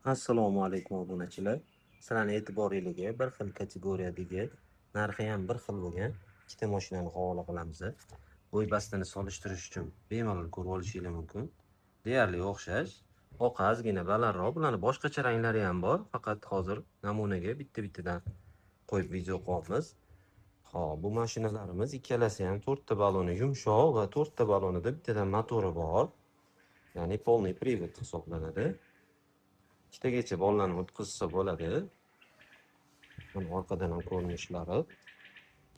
Assalomu alaykum obunachilar. Sizlarning e'tiboringizga bir xil kategoriyadagi narxi ham bir xil bo'lgan ikkita mashinani havola qilamiz. Bo'y-bastini solishtirish uchun bemalol ko'rib olishingiz mumkin. Deyarli o'xshash. Oq ozgina balandroq, bularning boshqacha ranglari ham bor. Faqat hozir namunaga bitta-bittadan qo'yib video qilyapmiz. Xo'p, bu mashinalarimiz ikkalasi ham 4 ta baloni yumshoq va 4 ta balonida bittadan motori bor. Ya'ni polniy привод hisoblanadi. Ikkitagacha bollarni o'tkazsa bo'ladi. Buni orqadan ham ko'rinishlari.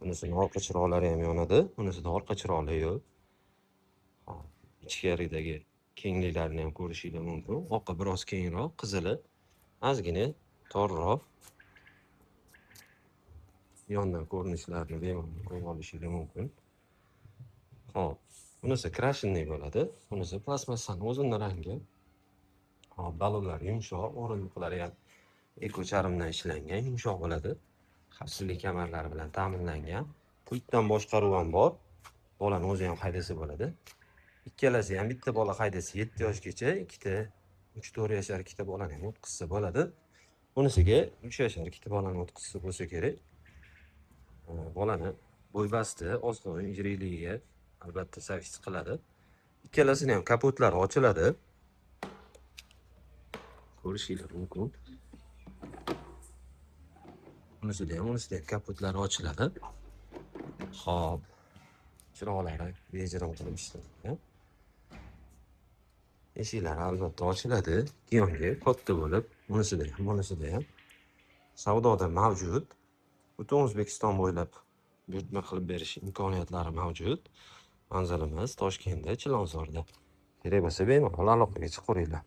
Bunisini orqa chiroqlari ham yonadi. Bunisida orqa chiroqlari yo'q. Hop, ichkaridagi kengliklarni ham ko'rishingiz mumkin. Oqi biroz kengroq, qizili ozgina torroq. Yondan ko'rinishlarini bemalol ko'rib olishingiz mumkin. Hop, bunisi krashinli bo'ladi. Bunisi plastmassani o'zining rangi. Hop, balonlar yumshoq, o'rindiqlari ham eko charmdan ishlangan, yumshoq bo'ladi. Xavfsizlik kamarlari bilan ta'minlangan. Pultdan boshqaruv ham bor. Bolani o'zi ham haydasa bo'ladi. Ikkalasi ham bitta bola haydasa 7 yoshgacha, ikkita 3-4 yashar ikkita bolani ham o'tkazsa bo'ladi. Bunisiga 3 yashar ikkita bolani o'tkazsa bo'lsa kerak. Bolani bo'y-basti, ostoin ijriligiga albatta servis qiladi. Ikkalasini ham kapotlari ochiladi. Ko'rishingiz mumkin. Bunisida ham kapotlari ochiladi. Xo'p. Chiroqlari bejirim qilib ishlangan. Eshiklari albatta ochiladi. Yonga katta bo'lib, bunisida ham savdoda mavjud. Butun O'zbekiston bo'ylab buyurtma qilib berish imkoniyatlari mavjud. Manzilimiz Toshkentda, Chilonzorda. Kerak bo'lsa bemalol aloqaga chiqaveringlar.